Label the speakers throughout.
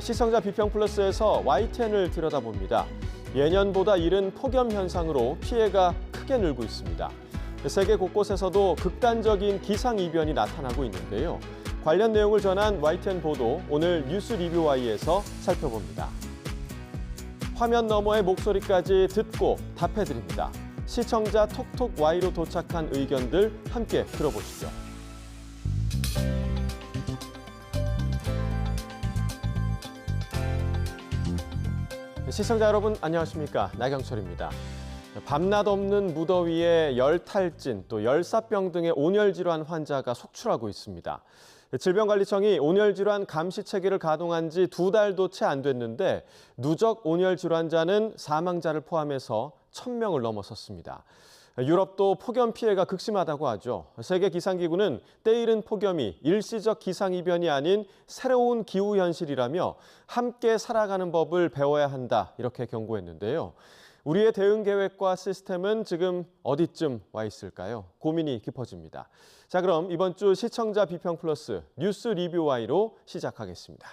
Speaker 1: 시청자 비평 플러스에서 YTN을 들여다봅니다. 예년보다 이른 폭염 현상으로 피해가 크게 늘고 있습니다. 세계 곳곳에서도 극단적인 기상이변이 나타나고 있는데요. 관련 내용을 전한 YTN 보도, 오늘 뉴스 리뷰 Y에서 살펴봅니다. 화면 너머의 목소리까지 듣고 답해드립니다. 시청자 톡톡 Y로 도착한 의견들 함께 들어보시죠. 시청자 여러분 안녕하십니까? 나경철입니다. 밤낮 없는 무더위에 열탈진, 또 열사병 등의 온열질환 환자가 속출하고 있습니다. 질병관리청이 온열질환 감시 체계를 가동한 지 2달도 채 안 됐는데 누적 온열질환자는 사망자를 포함해서 1,000명을 넘어섰습니다. 유럽도 폭염 피해가 극심하다고 하죠. 세계기상기구는 때이른 폭염이 일시적 기상이변이 아닌 새로운 기후현실이라며 함께 살아가는 법을 배워야 한다, 이렇게 경고했는데요. 우리의 대응 계획과 시스템은 지금 어디쯤 와 있을까요? 고민이 깊어집니다. 자, 그럼 이번 주 시청자 비평 플러스 뉴스 리뷰 Y로 시작하겠습니다.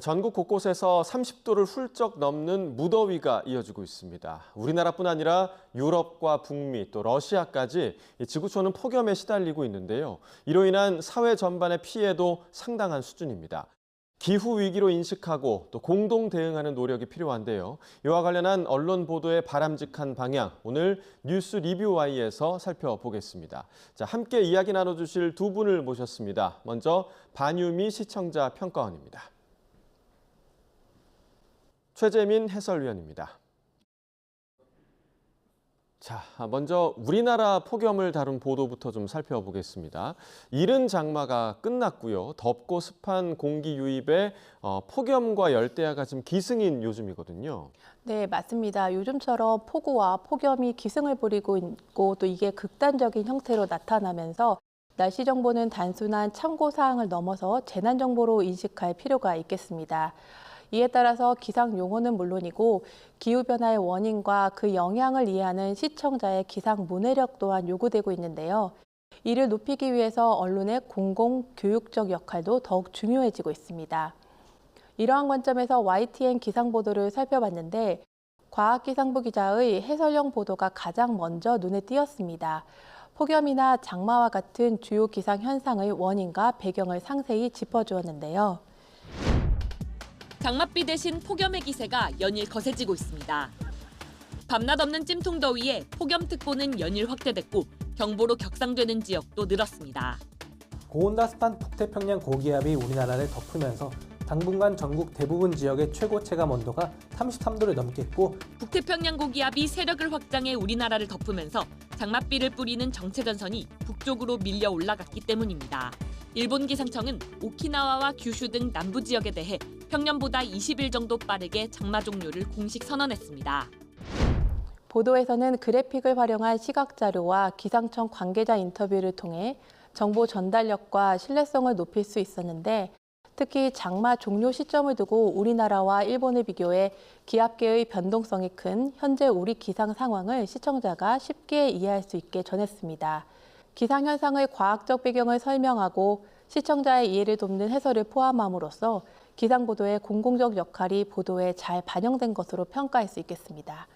Speaker 1: 전국 곳곳에서 30도를 훌쩍 넘는 무더위가 이어지고 있습니다. 우리나라뿐 아니라 유럽과 북미, 또 러시아까지 지구촌은 폭염에 시달리고 있는데요. 이로 인한 사회 전반의 피해도 상당한 수준입니다. 기후위기로 인식하고 또 공동 대응하는 노력이 필요한데요. 이와 관련한 언론 보도의 바람직한 방향, 오늘 뉴스 리뷰 Y에서 살펴보겠습니다. 자, 함께 이야기 나눠주실 두 분을 모셨습니다. 먼저 반유미 시청자 평가원입니다. 최재민 해설위원입니다. 자, 먼저 우리나라 폭염을 다룬 보도부터 좀 살펴보겠습니다. 이른 장마가 끝났고요. 덥고 습한 공기 유입에 폭염과 열대야가 지금 기승인 요즘이거든요.
Speaker 2: 네, 맞습니다. 요즘처럼 폭우와 폭염이 기승을 부리고 있고 또 이게 극단적인 형태로 나타나면서 날씨 정보는 단순한 참고 사항을 넘어서 재난 정보로 인식할 필요가 있겠습니다. 이에 따라서 기상 용어는 물론이고 기후변화의 원인과 그 영향을 이해하는 시청자의 기상 문해력 또한 요구되고 있는데요. 이를 높이기 위해서 언론의 공공교육적 역할도 더욱 중요해지고 있습니다. 이러한 관점에서 YTN 기상보도를 살펴봤는데 과학기상부 기자의 해설형 보도가 가장 먼저 눈에 띄었습니다. 폭염이나 장마와 같은 주요 기상 현상의 원인과 배경을 상세히 짚어주었는데요.
Speaker 3: 장맛비 대신 폭염의 기세가 연일 거세지고 있습니다. 밤낮 없는 찜통더위에 폭염특보는 연일 확대됐고 경보로 격상되는 지역도 늘었습니다.
Speaker 4: 고온다습한 북태평양 고기압이 우리나라를 덮으면서 당분간 전국 대부분 지역의 최고 체감 온도가 33도를 넘겠고
Speaker 3: 북태평양 고기압이 세력을 확장해 우리나라를 덮으면서 장맛비를 뿌리는 정체전선이 북쪽으로 밀려 올라갔기 때문입니다. 일본 기상청은 오키나와와 규슈 등 남부 지역에 대해 평년보다 20일 정도 빠르게 장마 종료를 공식 선언했습니다.
Speaker 2: 보도에서는 그래픽을 활용한 시각자료와 기상청 관계자 인터뷰를 통해 정보 전달력과 신뢰성을 높일 수 있었는데 특히 장마 종료 시점을 두고 우리나라와 일본을 비교해 기압계의 변동성이 큰 현재 우리 기상 상황을 시청자가 쉽게 이해할 수 있게 전했습니다. 기상현상의 과학적 배경을 설명하고 시청자의 이해를 돕는 해설을 포함함으로써 기상보도의 공공적 역할이 보도에 잘 반영된 것으로 평가할 수 있겠습니다.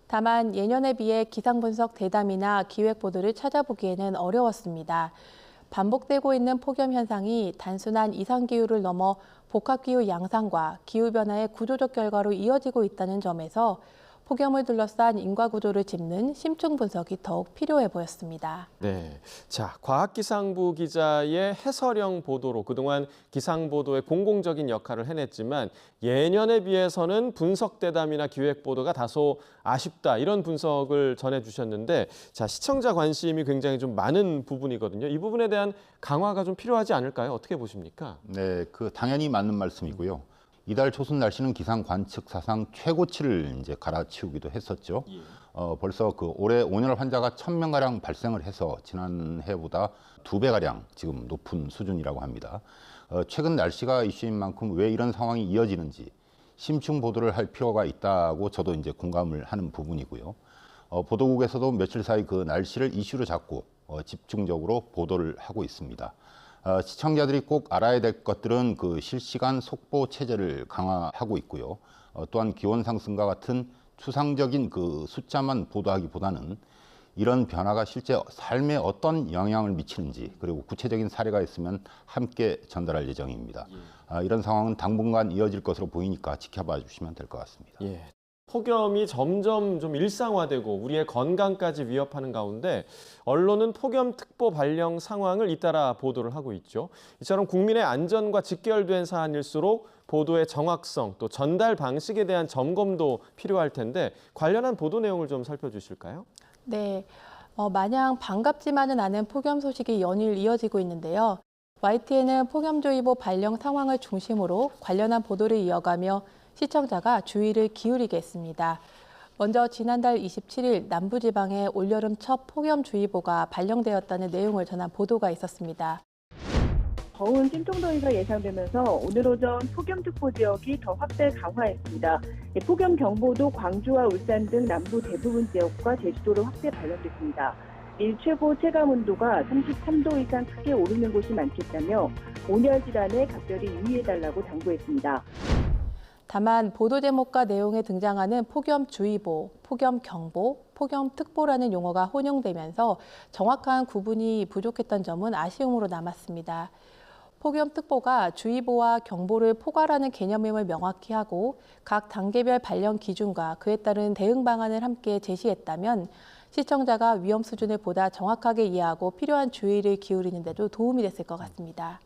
Speaker 2: 다만 예년에 비해 기상분석 대담이나 기획보도를 찾아보기에는 어려웠습니다. 반복되고 있는 폭염 현상이 단순한 이상기후를 넘어 복합기후 양상과 기후변화의 구조적 결과로 이어지고 있다는 점에서 폭염을 둘러싼 인과구조를 짚는 심층 분석이 더욱 필요해 보였습니다.
Speaker 1: 네, 자, 과학기상부 기자의 해설형 보도로 그동안 기상보도의 공공적인 역할을 해냈지만 예년에 비해서는 분석대담이나 기획보도가 다소 아쉽다, 이런 분석을 전해주셨는데 자, 시청자 관심이 굉장히 좀 많은 부분이거든요. 이 부분에 대한 강화가 좀 필요하지 않을까요? 어떻게 보십니까?
Speaker 5: 네, 당연히 맞는 말씀이고요. 이달 초순 날씨는 기상 관측 사상 최고치를 이제 갈아치우기도 했었죠. 벌써 올해 온열 환자가 1,000명가량 발생을 해서 지난해보다 2배가량 지금 높은 수준이라고 합니다. 최근 날씨가 이슈인 만큼 왜 이런 상황이 이어지는지 심층 보도를 할 필요가 있다고 저도 이제 공감을 하는 부분이고요. 보도국에서도 며칠 사이 그 날씨를 이슈로 잡고 집중적으로 보도를 하고 있습니다. 시청자들이 꼭 알아야 될 것들은 그 실시간 속보 체제를 강화하고 있고요. 또한 기온 상승과 같은 추상적인 그 숫자만 보도하기보다는 이런 변화가 실제 삶에 어떤 영향을 미치는지 그리고 구체적인 사례가 있으면 함께 전달할 예정입니다. 이런 상황은 당분간 이어질 것으로 보이니까 지켜봐 주시면 될 것 같습니다.
Speaker 1: 예. 폭염이 점점 좀 일상화되고 우리의 건강까지 위협하는 가운데 언론은 폭염특보 발령 상황을 잇따라 보도를 하고 있죠. 이처럼 국민의 안전과 직결된 사안일수록 보도의 정확성 또 전달 방식에 대한 점검도 필요할 텐데 관련한 보도 내용을 좀 살펴주실까요?
Speaker 2: 네, 마냥 반갑지만은 않은 폭염 소식이 연일 이어지고 있는데요. YTN은 폭염주의보 발령 상황을 중심으로 관련한 보도를 이어가며 시청자가 주의를 기울이겠습니다. 먼저 지난달 27일 남부지방에 올여름 첫 폭염주의보가 발령되었다는 내용을 전한 보도가 있었습니다.
Speaker 6: 더운 찜통더위가 예상되면서 오늘 오전 폭염특보 지역이 더 확대 강화했습니다. 폭염경보도 광주와 울산 등 남부 대부분 지역과 제주도로 확대 발령됐습니다. 일 최고 체감온도가 33도 이상 크게 오르는 곳이 많겠다며 온열 질환에 각별히 유의해달라고 당부했습니다.
Speaker 2: 다만 보도 제목과 내용에 등장하는 폭염주의보, 폭염경보, 폭염특보라는 용어가 혼용되면서 정확한 구분이 부족했던 점은 아쉬움으로 남았습니다. 폭염특보가 주의보와 경보를 포괄하는 개념임을 명확히 하고 각 단계별 발령 기준과 그에 따른 대응 방안을 함께 제시했다면 시청자가 위험 수준을 보다 정확하게 이해하고 필요한 주의를 기울이는 데도 도움이 됐을 것 같습니다.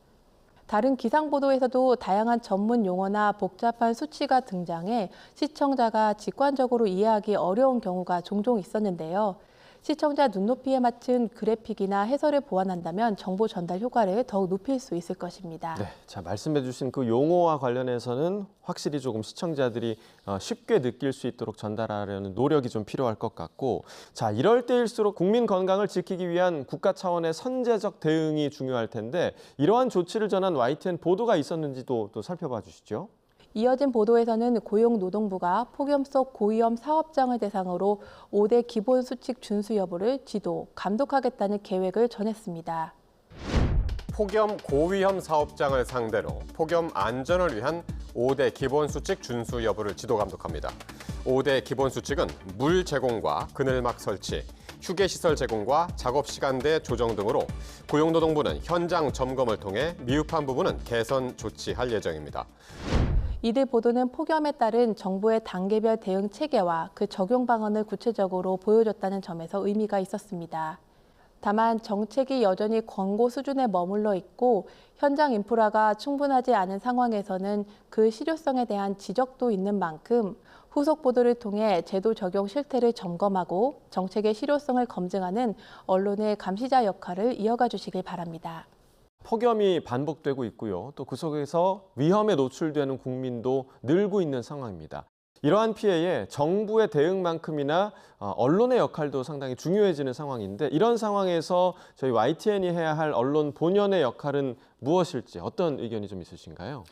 Speaker 2: 다른 기상 보도에서도 다양한 전문 용어나 복잡한 수치가 등장해 시청자가 직관적으로 이해하기 어려운 경우가 종종 있었는데요. 시청자 눈높이에 맞춘 그래픽이나 해설을 보완한다면 정보 전달 효과를 더욱 높일 수 있을 것입니다.
Speaker 1: 네, 자 말씀해 주신 그 용어와 관련해서는 확실히 조금 시청자들이 쉽게 느낄 수 있도록 전달하려는 노력이 좀 필요할 것 같고 자 이럴 때일수록 국민 건강을 지키기 위한 국가 차원의 선제적 대응이 중요할 텐데 이러한 조치를 전한 YTN 보도가 있었는지도 또 살펴봐 주시죠.
Speaker 2: 이어진 보도에서는 고용노동부가 폭염 속 고위험 사업장을 대상으로 5대 기본 수칙 준수 여부를 지도, 감독하겠다는 계획을 전했습니다.
Speaker 7: 폭염 고위험 사업장을 상대로 폭염 안전을 위한 5대 기본 수칙 준수 여부를 지도 감독합니다. 5대 기본 수칙은 물 제공과 그늘막 설치, 휴게시설 제공과 작업 시간대 조정 등으로 고용노동부는 현장 점검을 통해 미흡한 부분은 개선 조치할 예정입니다.
Speaker 2: 이들 보도는 폭염에 따른 정부의 단계별 대응 체계와 그 적용 방안을 구체적으로 보여줬다는 점에서 의미가 있었습니다. 다만 정책이 여전히 권고 수준에 머물러 있고 현장 인프라가 충분하지 않은 상황에서는 그 실효성에 대한 지적도 있는 만큼 후속 보도를 통해 제도 적용 실태를 점검하고 정책의 실효성을 검증하는 언론의 감시자 역할을 이어가 주시길 바랍니다.
Speaker 1: 폭염이 반복되고 있고요. 또 그 속에서 위험에 노출되는 국민도 늘고 있는 상황입니다. 이러한 피해에 정부의 대응만큼이나 언론의 역할도 상당히 중요해지는 상황인데 이런 상황에서 저희 YTN이 해야 할 언론 본연의 역할은 무엇일지 어떤 의견이 좀 있으신가요?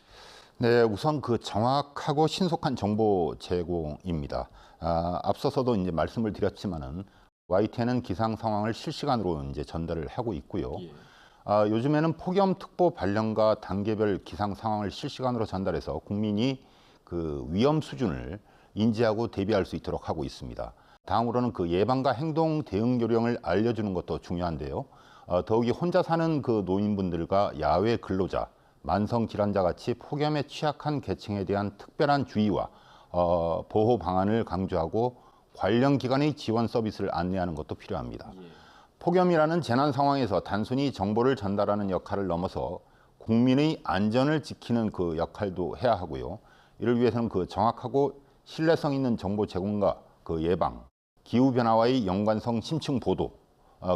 Speaker 5: 네, 우선 그 정확하고 신속한 정보 제공입니다. 앞서서도 이제 말씀을 드렸지만은 YTN은 기상 상황을 실시간으로 이제 전달을 하고 있고요. 요즘에는 폭염특보 발령과 단계별 기상 상황을 실시간으로 전달해서 국민이 그 위험 수준을 인지하고 대비할 수 있도록 하고 있습니다. 다음으로는 그 예방과 행동 대응 요령을 알려주는 것도 중요한데요. 더욱이 혼자 사는 그 노인분들과 야외 근로자, 만성 질환자 같이 폭염에 취약한 계층에 대한 특별한 주의와 보호 방안을 강조하고 관련 기관의 지원 서비스를 안내하는 것도 필요합니다. 폭염이라는 재난 상황에서 단순히 정보를 전달하는 역할을 넘어서 국민의 안전을 지키는 그 역할도 해야 하고요. 이를 위해서는 그 정확하고 신뢰성 있는 정보 제공과 그 예방, 기후변화와의 연관성 심층 보도,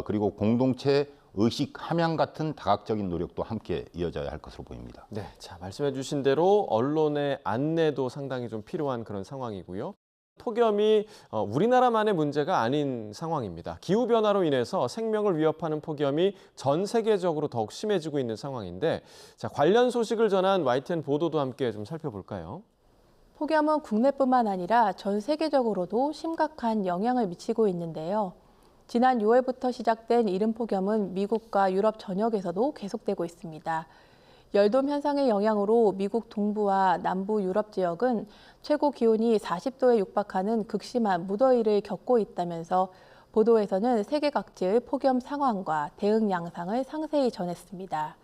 Speaker 5: 그리고 공동체 의식 함양 같은 다각적인 노력도 함께 이어져야 할 것으로 보입니다.
Speaker 1: 네, 자 말씀해 주신 대로 언론의 안내도 상당히 좀 필요한 그런 상황이고요. 폭염이 우리나라만의 문제가 아닌 상황입니다. 기후변화로 인해서 생명을 위협하는 폭염이 전 세계적으로 더욱 심해지고 있는 상황인데 자, 관련 소식을 전한 YTN 보도도 함께 좀 살펴볼까요?
Speaker 2: 폭염은 국내뿐만 아니라 전 세계적으로도 심각한 영향을 미치고 있는데요. 지난 6월부터 시작된 이른 폭염은 미국과 유럽 전역에서도 계속되고 있습니다. 열돔 현상의 영향으로 미국 동부와 남부 유럽 지역은 최고 기온이 40도에 육박하는 극심한 무더위를 겪고 있다면서 보도에서는 세계 각지의 폭염 상황과 대응 양상을 상세히 전했습니다.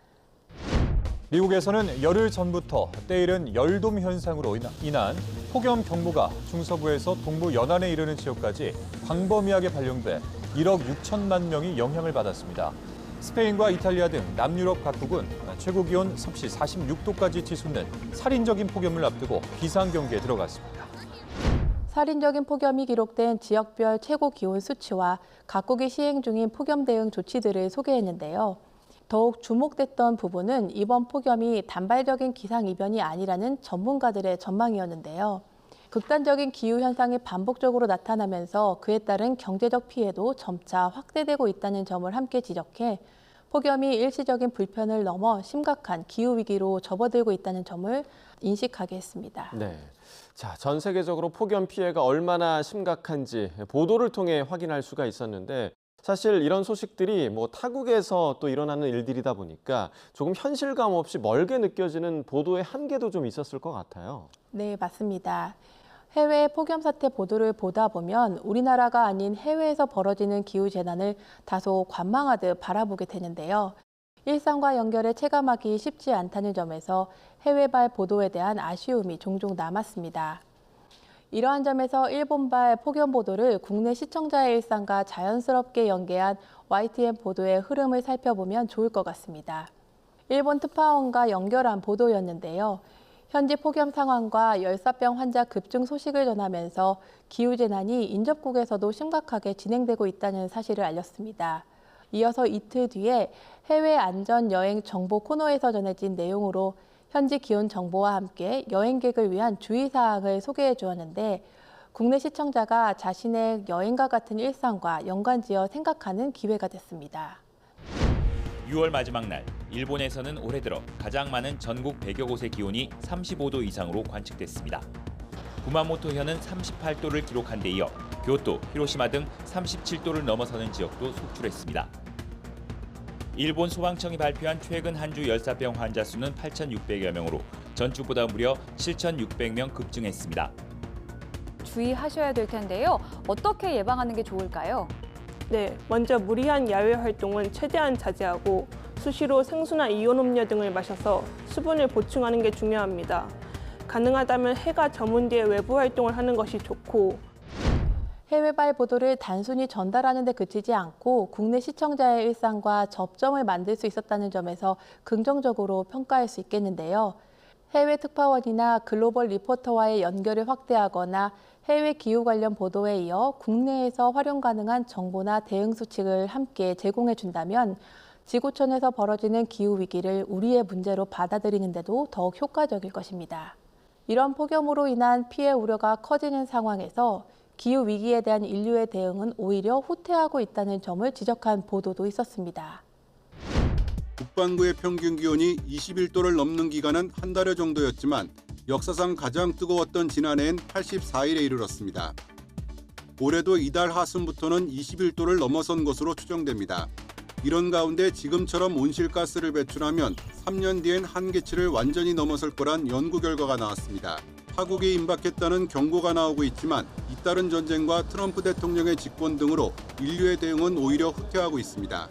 Speaker 8: 미국에서는 열흘 전부터 때이른 열돔 현상으로 인한 폭염 경보가 중서부에서 동부 연안에 이르는 지역까지 광범위하게 발령돼 1억 6천만 명이 영향을 받았습니다. 스페인과 이탈리아 등 남유럽 각국은 최고 기온 섭씨 46도까지 치솟는 살인적인 폭염을 앞두고 비상경계에 들어갔습니다.
Speaker 2: 살인적인 폭염이 기록된 지역별 최고 기온 수치와 각국이 시행 중인 폭염 대응 조치들을 소개했는데요. 더욱 주목됐던 부분은 이번 폭염이 단발적인 기상이변이 아니라는 전문가들의 전망이었는데요. 극단적인 기후현상이 반복적으로 나타나면서 그에 따른 경제적 피해도 점차 확대되고 있다는 점을 함께 지적해 폭염이 일시적인 불편을 넘어 심각한 기후위기로 접어들고 있다는 점을 인식하게 했습니다.
Speaker 1: 네. 자, 전 세계적으로 폭염 피해가 얼마나 심각한지 보도를 통해 확인할 수가 있었는데 사실 이런 소식들이 타국에서 또 일어나는 일들이다 보니까 조금 현실감 없이 멀게 느껴지는 보도의 한계도 좀 있었을 것 같아요.
Speaker 2: 네, 맞습니다. 해외 폭염 사태 보도를 보다 보면 우리나라가 아닌 해외에서 벌어지는 기후재난을 다소 관망하듯 바라보게 되는데요. 일상과 연결해 체감하기 쉽지 않다는 점에서 해외발 보도에 대한 아쉬움이 종종 남았습니다. 이러한 점에서 일본발 폭염 보도를 국내 시청자의 일상과 자연스럽게 연계한 YTN 보도의 흐름을 살펴보면 좋을 것 같습니다. 일본 특파원과 연결한 보도였는데요. 현지 폭염 상황과 열사병 환자 급증 소식을 전하면서 기후재난이 인접국에서도 심각하게 진행되고 있다는 사실을 알렸습니다. 이어서 이틀 뒤에 해외 안전 여행 정보 코너에서 전해진 내용으로 현지 기온 정보와 함께 여행객을 위한 주의사항을 소개해 주었는데 국내 시청자가 자신의 여행과 같은 일상과 연관지어 생각하는 기회가 됐습니다.
Speaker 9: 6월 마지막 날, 일본에서는 올해 들어 가장 많은 전국 100여 곳의 기온이 35도 이상으로 관측됐습니다. 구마모토현은 38도를 기록한 데 이어 교토, 히로시마 등 37도를 넘어서는 지역도 속출했습니다. 일본 소방청이 발표한 최근 한 주 열사병 환자 수는 8,600여 명으로 전주보다 무려 7,600명 급증했습니다.
Speaker 10: 주의하셔야 될 텐데요. 어떻게 예방하는 게 좋을까요?
Speaker 11: 네, 먼저 무리한 야외 활동은 최대한 자제하고 수시로 생수나 이온 음료 등을 마셔서 수분을 보충하는 게 중요합니다. 가능하다면 해가 저문 뒤에 외부 활동을 하는 것이 좋고
Speaker 2: 해외발 보도를 단순히 전달하는 데 그치지 않고 국내 시청자의 일상과 접점을 만들 수 있었다는 점에서 긍정적으로 평가할 수 있겠는데요. 해외 특파원이나 글로벌 리포터와의 연결을 확대하거나 해외 기후 관련 보도에 이어 국내에서 활용 가능한 정보나 대응 수칙을 함께 제공해 준다면 지구촌에서 벌어지는 기후 위기를 우리의 문제로 받아들이는 데도 더욱 효과적일 것입니다. 이런 폭염으로 인한 피해 우려가 커지는 상황에서 기후 위기에 대한 인류의 대응은 오히려 후퇴하고 있다는 점을 지적한 보도도 있었습니다.
Speaker 12: 북반구의 평균 기온이 21도를 넘는 기간은 한 달여 정도였지만 역사상 가장 뜨거웠던 지난해엔 84일에 이르렀습니다. 올해도 이달 하순부터는 21도를 넘어선 것으로 추정됩니다. 이런 가운데 지금처럼 온실가스를 배출하면 3년 뒤엔 한계치를 완전히 넘어설 거란 연구 결과가 나왔습니다. 타국이 임박했다는 경고가 나오고 있지만 잇따른 전쟁과 트럼프 대통령의 집권 등으로 인류의 대응은 오히려 후퇴하고 있습니다.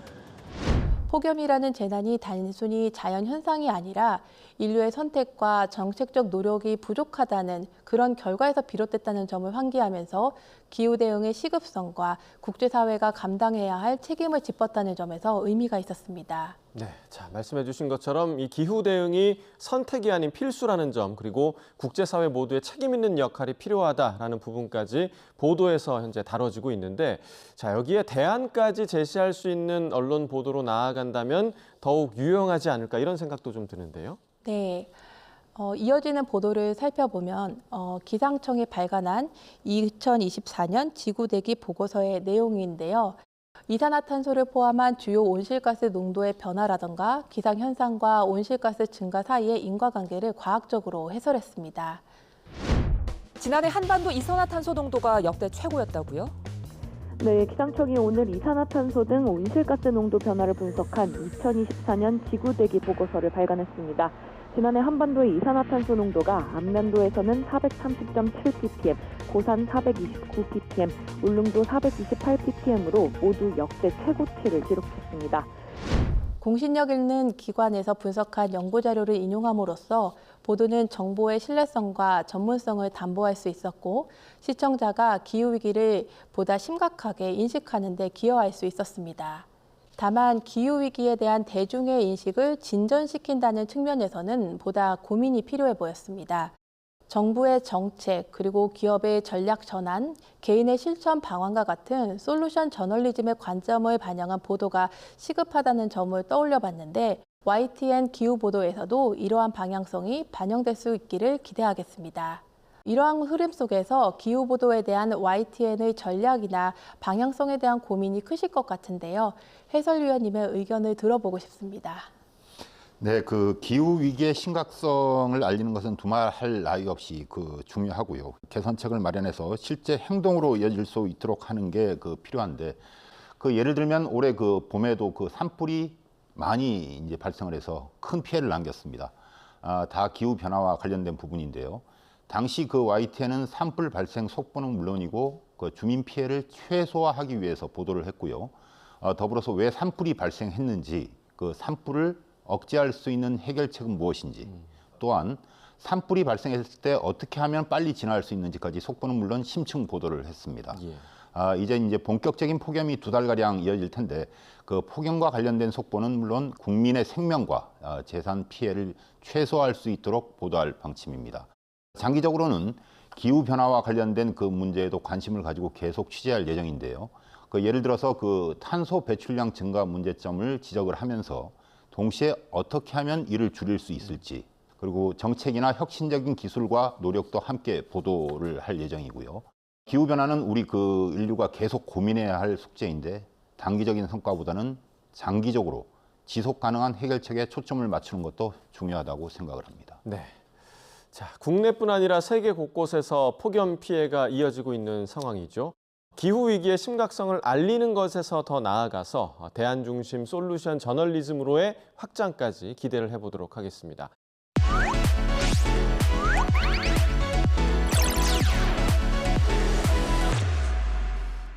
Speaker 2: 폭염이라는 재난이 단순히 자연현상이 아니라 인류의 선택과 정책적 노력이 부족하다는 그런 결과에서 비롯됐다는 점을 환기하면서 기후 대응의 시급성과 국제사회가 감당해야 할 책임을 짚었다는 점에서 의미가 있었습니다.
Speaker 1: 네, 자, 말씀해 주신 것처럼 이 기후 대응이 선택이 아닌 필수라는 점, 그리고 국제사회 모두의 책임 있는 역할이 필요하다라는 부분까지 보도에서 현재 다뤄지고 있는데, 자, 여기에 대안까지 제시할 수 있는 언론 보도로 나아간다면 더욱 유용하지 않을까 이런 생각도 좀 드는데요.
Speaker 2: 네. 이어지는 보도를 살펴보면 기상청이 발간한 2024년 지구대기 보고서의 내용인데요. 이산화탄소를 포함한 주요 온실가스 농도의 변화라던가 기상현상과 온실가스 증가 사이의 인과관계를 과학적으로 해설했습니다.
Speaker 13: 지난해 한반도 이산화탄소 농도가 역대 최고였다고요?
Speaker 6: 네, 기상청이 오늘 이산화탄소 등 온실가스 농도 변화를 분석한 2024년 지구대기 보고서를 발간했습니다. 지난해 한반도의 이산화탄소 농도가 안면도에서는 430.7ppm, 고산 429ppm, 울릉도 428ppm으로 모두 역대 최고치를 기록했습니다.
Speaker 2: 공신력 있는 기관에서 분석한 연구 자료를 인용함으로써 보도는 정보의 신뢰성과 전문성을 담보할 수 있었고 시청자가 기후위기를 보다 심각하게 인식하는 데 기여할 수 있었습니다. 다만 기후위기에 대한 대중의 인식을 진전시킨다는 측면에서는 보다 고민이 필요해 보였습니다. 정부의 정책, 그리고 기업의 전략 전환, 개인의 실천 방안과 같은 솔루션 저널리즘의 관점을 반영한 보도가 시급하다는 점을 떠올려 봤는데 YTN 기후 보도에서도 이러한 방향성이 반영될 수 있기를 기대하겠습니다. 이러한 흐름 속에서 기후 보도에 대한 YTN의 전략이나 방향성에 대한 고민이 크실 것 같은데요. 해설위원님의 의견을 들어보고 싶습니다.
Speaker 5: 네, 그 기후 위기의 심각성을 알리는 것은 두말할 나위 없이 중요하고요. 개선책을 마련해서 실제 행동으로 이어질 수 있도록 하는 게 필요한데, 예를 들면 올해 봄에도 산불이 많이 이제 발생을 해서 큰 피해를 남겼습니다. 다 기후 변화와 관련된 부분인데요. 당시 YTN은 산불 발생 속보는 물론이고 주민 피해를 최소화하기 위해서 보도를 했고요. 더불어서 왜 산불이 발생했는지, 산불을 억제할 수 있는 해결책은 무엇인지, 또한 산불이 발생했을 때 어떻게 하면 빨리 진화할 수 있는지까지 속보는 물론 심층 보도를 했습니다. 이제 본격적인 폭염이 2달가량 이어질 텐데 폭염과 관련된 속보는 물론 국민의 생명과 재산 피해를 최소화할 수 있도록 보도할 방침입니다. 장기적으로는 기후변화와 관련된 문제에도 관심을 가지고 계속 취재할 예정인데요. 예를 들어서 탄소 배출량 증가 문제점을 지적을 하면서 동시에 어떻게 하면 이를 줄일 수 있을지, 그리고 정책이나 혁신적인 기술과 노력도 함께 보도를 할 예정이고요. 기후변화는 우리 인류가 계속 고민해야 할 숙제인데 단기적인 성과보다는 장기적으로 지속 가능한 해결책에 초점을 맞추는 것도 중요하다고 생각을 합니다.
Speaker 1: 네. 자, 국내뿐 아니라 세계 곳곳에서 폭염 피해가 이어지고 있는 상황이죠. 기후위기의 심각성을 알리는 것에서 더 나아가서 대안 중심 솔루션 저널리즘으로의 확장까지 기대를 해보도록 하겠습니다.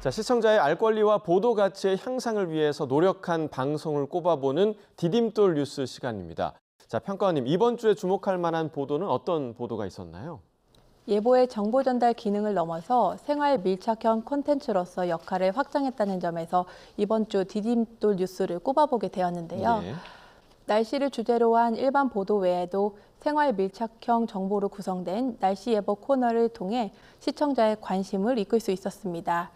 Speaker 1: 자, 시청자의 알 권리와 보도 가치의 향상을 위해서 노력한 방송을 꼽아보는 디딤돌 뉴스 시간입니다. 자, 평가원님, 이번 주에 주목할 만한 보도는 어떤 보도가 있었나요?
Speaker 2: 예보의 정보 전달 기능을 넘어서 생활 밀착형 콘텐츠로서 역할을 확장했다는 점에서 이번 주 디딤돌 뉴스를 꼽아보게 되었는데요.
Speaker 1: 네.
Speaker 2: 날씨를 주제로 한 일반 보도 외에도 생활 밀착형 정보로 구성된 날씨 예보 코너를 통해 시청자의 관심을 이끌 수 있었습니다.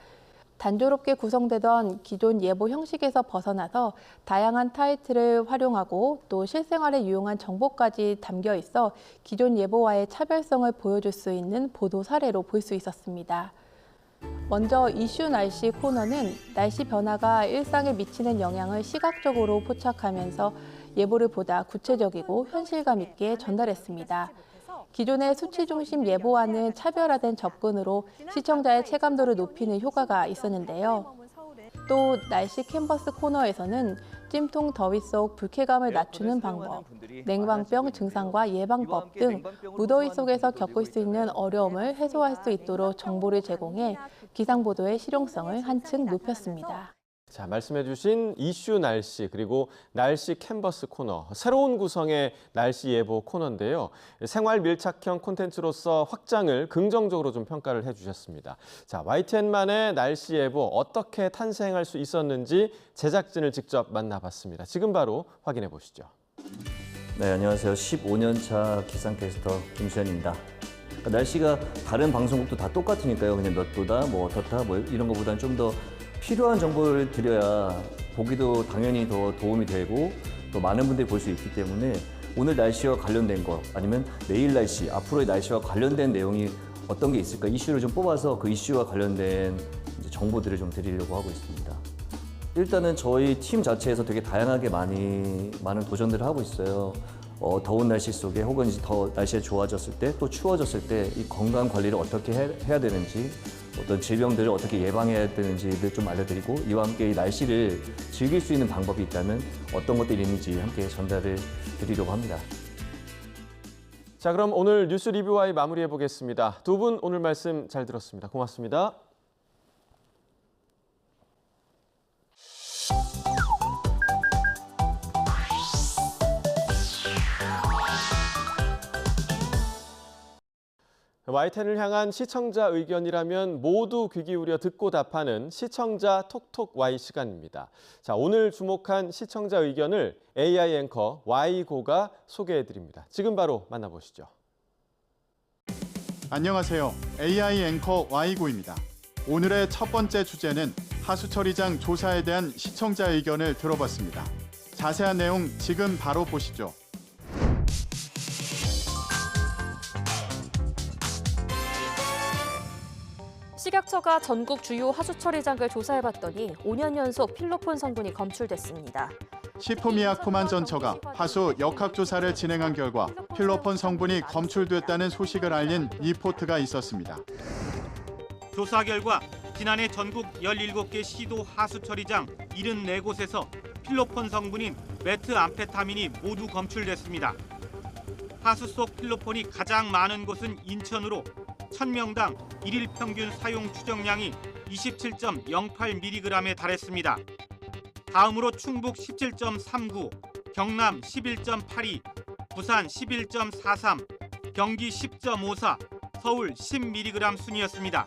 Speaker 2: 단조롭게 구성되던 기존 예보 형식에서 벗어나서 다양한 타이틀을 활용하고 또 실생활에 유용한 정보까지 담겨 있어 기존 예보와의 차별성을 보여줄 수 있는 보도 사례로 볼 수 있었습니다. 먼저 이슈 날씨 코너는 날씨 변화가 일상에 미치는 영향을 시각적으로 포착하면서 예보를 보다 구체적이고 현실감 있게 전달했습니다. 기존의 수치 중심 예보와는 차별화된 접근으로 시청자의 체감도를 높이는 효과가 있었는데요. 또 날씨 캔버스 코너에서는 찜통 더위 속 불쾌감을 낮추는 방법, 냉방병 증상과 예방법 등 무더위 속에서 겪을 수 있는 어려움을 해소할 수 있도록 정보를 제공해 기상보도의 실용성을 한층 높였습니다.
Speaker 1: 자, 말씀해 주신 이슈 날씨 그리고 날씨 캔버스 코너, 새로운 구성의 날씨 예보 코너인데요. 생활 밀착형 콘텐츠로서 확장을 긍정적으로 좀 평가를 해주셨습니다. 자, YTN만의 날씨 예보 어떻게 탄생할 수 있었는지 제작진을 직접 만나봤습니다. 지금 바로 확인해 보시죠.
Speaker 14: 네, 안녕하세요. 15년 차 기상캐스터 김수현입니다. 날씨가 다른 방송국도 다 똑같으니까요. 그냥 몇 도다, 뭐 어떻다, 뭐 이런 것보다는 좀 더 필요한 정보를 드려야 보기도 당연히 더 도움이 되고 또 많은 분들이 볼 수 있기 때문에 오늘 날씨와 관련된 거 아니면 내일 날씨, 앞으로의 날씨와 관련된 내용이 어떤 게 있을까 이슈를 좀 뽑아서 그 이슈와 관련된 이제 정보들을 좀 드리려고 하고 있습니다. 일단은 저희 팀 자체에서 되게 다양하게 많은 도전들을 하고 있어요. 더운 날씨 속에 혹은 이제 더 날씨가 좋아졌을 때 또 추워졌을 때 이 건강 관리를 어떻게 해야 되는지 어떤 질병들을 어떻게 예방해야 되는지를 좀 알려드리고 이와 함께 이 날씨를 즐길 수 있는 방법이 있다면 어떤 것들이 있는지 함께 전달을 드리려고 합니다.
Speaker 1: 자, 그럼 오늘 뉴스 리뷰와의 마무리해 보겠습니다. 두 분 오늘 말씀 잘 들었습니다. 고맙습니다. YTN을 향한 시청자 의견이라면 모두 귀 기울여 듣고 답하는 시청자 톡톡 Y 시간입니다. 자, 오늘 주목한 시청자 의견을 AI 앵커 Y고가 소개해드립니다. 지금 바로 만나보시죠.
Speaker 15: 안녕하세요. AI 앵커 Y고입니다. 오늘의 첫 번째 주제는 하수처리장 조사에 대한 시청자 의견을 들어봤습니다. 자세한 내용 지금 바로 보시죠.
Speaker 16: 식약처가 전국 주요 하수처리장을 조사해봤더니 5년 연속 필로폰 성분이 검출됐습니다.
Speaker 15: 식품의약품안전처가 하수 역학조사를 진행한 결과 필로폰 성분이 검출됐다는 소식을 알린 리포트가 있었습니다.
Speaker 17: 조사 결과 지난해 전국 17개 시도 하수처리장 74곳에서 필로폰 성분인 메트암페타민이 모두 검출됐습니다. 하수 속 필로폰이 가장 많은 곳은 인천으로 1000명당 1일 평균 사용 추정량이 27.08mg에 달했습니다. 다음으로 충북 17.39, 경남 11.82, 부산 11.43, 경기 10.54, 서울 10mg 순이었습니다.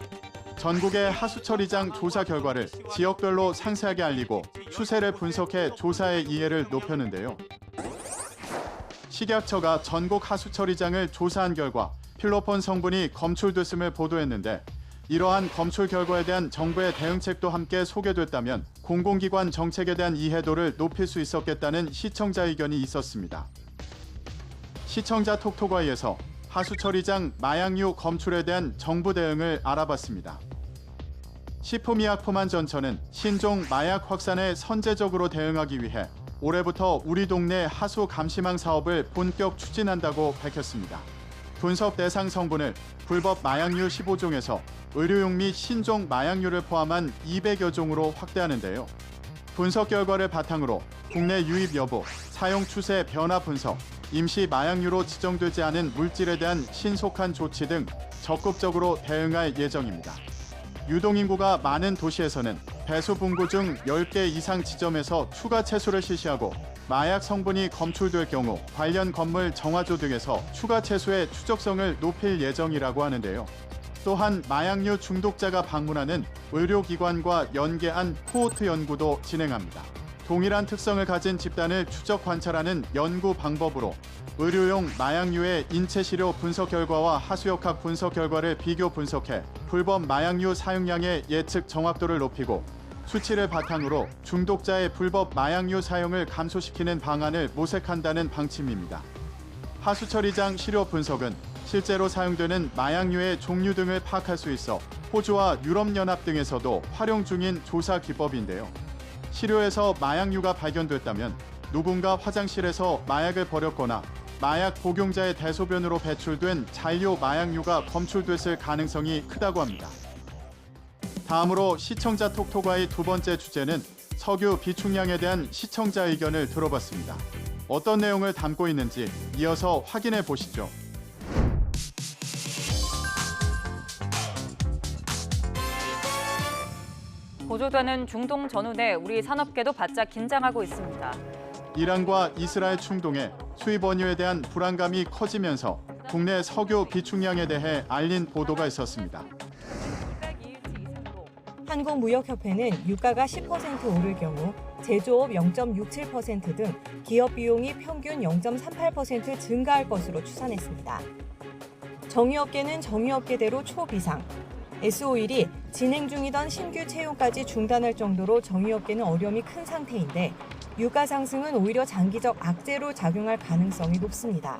Speaker 15: 전국의 하수처리장 조사 결과를 지역별로 상세하게 알리고 추세를 분석해 조사의 이해를 높였는데요. 식약처가 전국 하수처리장을 조사한 결과 필로폰 성분이 검출됐음을 보도했는데 이러한 검출 결과에 대한 정부의 대응책도 함께 소개됐다면 공공기관 정책에 대한 이해도를 높일 수 있었겠다는 시청자 의견이 있었습니다. 시청자 톡톡와이에서 하수처리장 마약류 검출에 대한 정부 대응을 알아봤습니다. 식품의약품안전처는 신종 마약 확산에 선제적으로 대응하기 위해 올해부터 우리 동네 하수 감시망 사업을 본격 추진한다고 밝혔습니다. 분석 대상 성분을 불법 마약류 15종에서 의료용 및 신종 마약류를 포함한 200여 종으로 확대하는데요. 분석 결과를 바탕으로 국내 유입 여부, 사용 추세 변화 분석, 임시 마약류로 지정되지 않은 물질에 대한 신속한 조치 등 적극적으로 대응할 예정입니다. 유동인구가 많은 도시에서는 배수 분구 중 10개 이상 지점에서 추가 채소를 실시하고 마약 성분이 검출될 경우 관련 건물 정화조 등에서 추가 채소의 추적성을 높일 예정이라고 하는데요. 또한 마약류 중독자가 방문하는 의료기관과 연계한 코호트 연구도 진행합니다. 동일한 특성을 가진 집단을 추적 관찰하는 연구 방법으로 의료용 마약류의 인체시료 분석 결과와 하수역학 분석 결과를 비교 분석해 불법 마약류 사용량의 예측 정확도를 높이고 수치를 바탕으로 중독자의 불법 마약류 사용을 감소시키는 방안을 모색한다는 방침입니다. 하수처리장 시료 분석은 실제로 사용되는 마약류의 종류 등을 파악할 수 있어 호주와 유럽연합 등에서도 활용 중인 조사 기법인데요. 시료에서 마약류가 발견됐다면 누군가 화장실에서 마약을 버렸거나 마약 복용자의 대소변으로 배출된 잔류 마약류가 검출됐을 가능성이 크다고 합니다. 다음으로 시청자 톡톡와의 두 번째 주제는 석유 비축량에 대한 시청자 의견을 들어봤습니다. 어떤 내용을 담고 있는지 이어서 확인해 보시죠.
Speaker 18: 고조되는 중동 전운에 우리 산업계도 바짝 긴장하고 있습니다.
Speaker 15: 이란과 이스라엘 충동에 수입 원유에 대한 불안감이 커지면서 국내 석유 비축량에 대해 알린 보도가 있었습니다.
Speaker 19: 한국무역협회는 유가가 10% 오를 경우 제조업 0.67% 등 기업 비용이 평균 0.38% 증가할 것으로 추산했습니다. 정유업계는 정유업계대로 초비상, S-오일이 진행 중이던 신규 채용까지 중단할 정도로 정유업계는 어려움이 큰 상태인데 유가 상승은 오히려 장기적 악재로 작용할 가능성이 높습니다.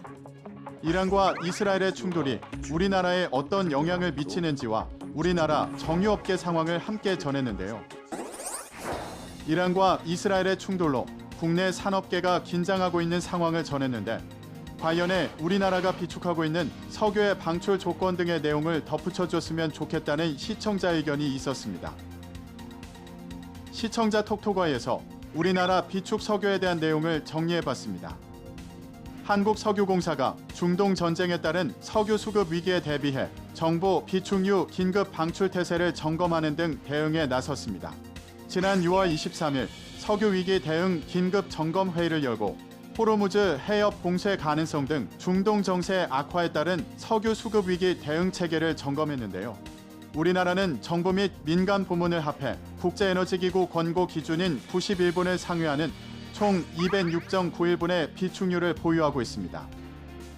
Speaker 15: 이란과 이스라엘의 충돌이 우리나라에 어떤 영향을 미치는지와 우리나라 정유업계 상황을 함께 전했는데요. 이란과 이스라엘의 충돌로 국내 산업계가 긴장하고 있는 상황을 전했는데 관련해 우리나라가 비축하고 있는 석유의 방출 조건 등의 내용을 덧붙여줬으면 좋겠다는 시청자 의견이 있었습니다. 시청자 톡톡아에서 우리나라 비축 석유에 대한 내용을 정리해봤습니다. 한국석유공사가 중동 전쟁에 따른 석유 수급 위기에 대비해 정부 비축유 긴급 방출 태세를 점검하는 등 대응에 나섰습니다. 지난 6월 23일 석유 위기 대응 긴급 점검 회의를 열고 호르무즈 해협 봉쇄 가능성 등 중동 정세 악화에 따른 석유 수급 위기 대응 체계를 점검했는데요. 우리나라는 정부 및 민간 부문을 합해 국제에너지기구 권고 기준인 91분을 상회하는 총 206.91분의 비축유를 보유하고 있습니다.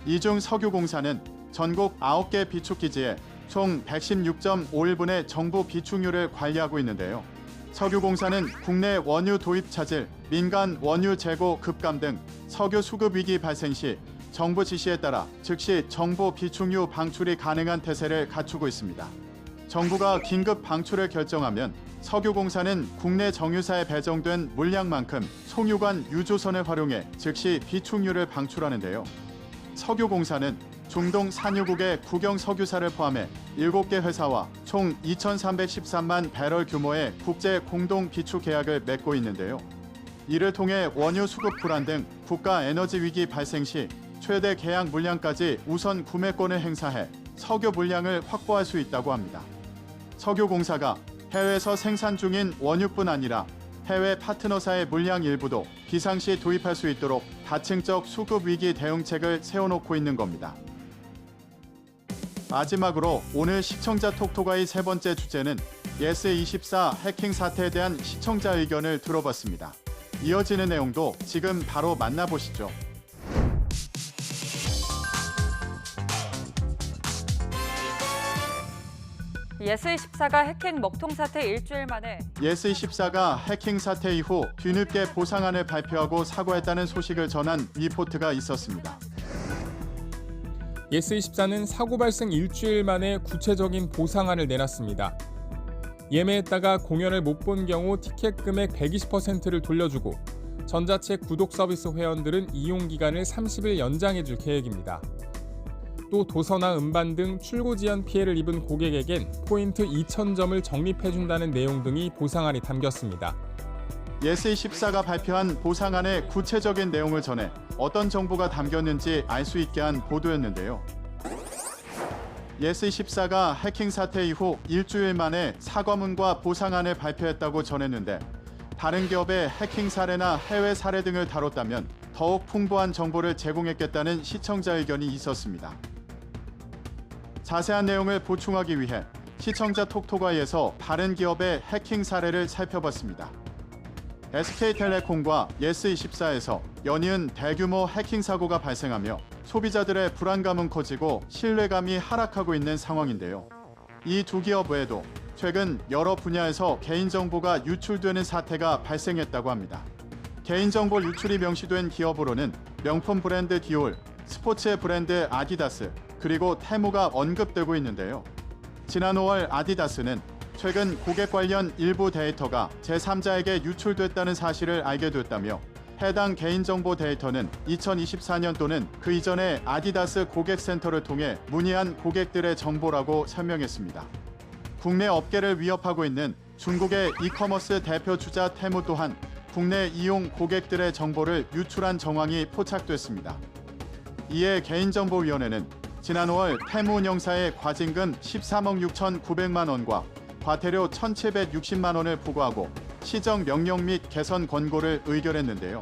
Speaker 15: 이 중 석유공사는 전국 9개 비축기지에 총 116.51분의 정부 비축유를 관리하고 있는데요. 석유공사는 국내 원유 도입 차질, 민간 원유 재고 급감 등 석유 수급 위기 발생 시 정부 지시에 따라 즉시 정부 비축유 방출이 가능한 태세를 갖추고 있습니다. 정부가 긴급 방출을 결정하면 석유공사는 국내 정유사에 배정된 물량만큼 송유관 유조선을 활용해 즉시 비축유를 방출하는데요. 석유공사는 중동 산유국의 국영 석유사를 포함해 7개 회사와 총 2,313만 배럴 규모의 국제 공동 비축 계약을 맺고 있는데요. 이를 통해 원유 수급 불안 등 국가 에너지 위기 발생 시 최대 계약 물량까지 우선 구매권을 행사해 석유 물량을 확보할 수 있다고 합니다. 석유공사가 해외에서 생산 중인 원유뿐 아니라 해외 파트너사의 물량 일부도 비상시 도입할 수 있도록 다층적 수급 위기 대응책을 세워놓고 있는 겁니다. 마지막으로 오늘 시청자 톡톡아의 세 번째 주제는 예스24 해킹 사태에 대한 시청자 의견을 들어봤습니다. 이어지는 내용도 지금 바로 만나보시죠.
Speaker 18: 예스24가 해킹 먹통 사태 일주일 만에
Speaker 15: 예스24가 해킹 사태 이후 뒤늦게 보상안을 발표하고 사과했다는 소식을 전한 리포트가 있었습니다.
Speaker 20: 예스24는 사고 발생 일주일 만에 구체적인 보상안을 내놨습니다. 예매했다가 공연을 못 본 경우 티켓 금액 120%를 돌려주고 전자책 구독 서비스 회원들은 이용 기간을 30일 연장해줄 계획입니다. 또 도서나 음반 등 출고 지연 피해를 입은 고객에겐 포인트 2,000점을 적립해준다는 내용 등이 보상안에 담겼습니다.
Speaker 15: 예스24가 발표한 보상안의 구체적인 내용을 전해 어떤 정보가 담겼는지 알 수 있게 한 보도였는데요. 예스24가 해킹 사태 이후 일주일 만에 사과문과 보상안을 발표했다고 전했는데 다른 기업의 해킹 사례나 해외 사례 등을 다뤘다면 더욱 풍부한 정보를 제공했겠다는 시청자 의견이 있었습니다. 자세한 내용을 보충하기 위해 시청자 톡톡아이에서 다른 기업의 해킹 사례를 살펴봤습니다. SK텔레콤과 예스24에서 연이은 대규모 해킹 사고가 발생하며 소비자들의 불안감은 커지고 신뢰감이 하락하고 있는 상황인데요. 이 두 기업 외에도 최근 여러 분야에서 개인정보가 유출되는 사태가 발생했다고 합니다. 개인정보 유출이 명시된 기업으로는 명품 브랜드 디올, 스포츠 브랜드 아디다스, 그리고 테무가 언급되고 있는데요. 지난 5월 아디다스는 최근 고객 관련 일부 데이터가 제3자에게 유출됐다는 사실을 알게 됐다며 해당 개인정보 데이터는 2024년도는 그 이전에 아디다스 고객센터를 통해 문의한 고객들의 정보라고 설명했습니다. 국내 업계를 위협하고 있는 중국의 이커머스 대표 주자 테무 또한 국내 이용 고객들의 정보를 유출한 정황이 포착됐습니다. 이에 개인정보위원회는 지난 5월 테무 운영사의 과징금 13억 6,900만 원과 과태료 1,760만 원을 부과하고 시정 명령 및 개선 권고를 의결했는데요.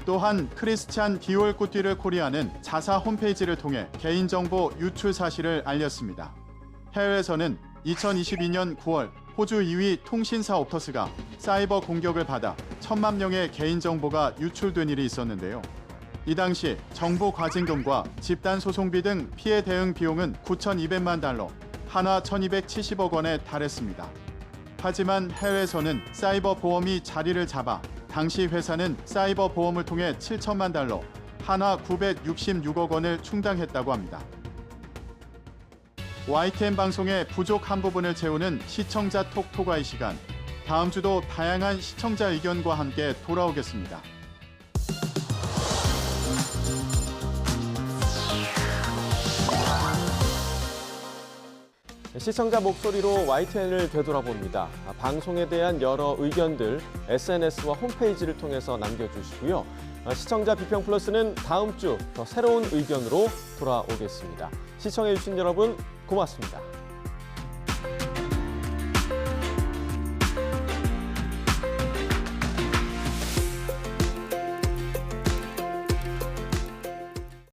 Speaker 15: 또한 크리스찬 디올 꾸띠르 코리아는 자사 홈페이지를 통해 개인정보 유출 사실을 알렸습니다. 해외에서는 2022년 9월 호주 2위 통신사 옵터스가 사이버 공격을 받아 1,000만 명의 개인정보가 유출된 일이 있었는데요. 이 당시 정부 과징금과 집단 소송비 등 피해 대응 비용은 9,200만 달러, 한화 1,270억 원에 달했습니다. 하지만 해외에서는 사이버 보험이 자리를 잡아 당시 회사는 사이버 보험을 통해 7천만 달러, 한화 966억 원을 충당했다고 합니다. YTN 방송의 부족한 부분을 채우는 시청자 톡톡아이 시간. 다음 주도 다양한 시청자 의견과 함께 돌아오겠습니다.
Speaker 1: 시청자 목소리로 YTN을 되돌아봅니다. 방송에 대한 여러 의견들 SNS와 홈페이지를 통해서 남겨주시고요. 시청자 비평 플러스는 다음 주 더 새로운 의견으로 돌아오겠습니다. 시청해주신 여러분 고맙습니다.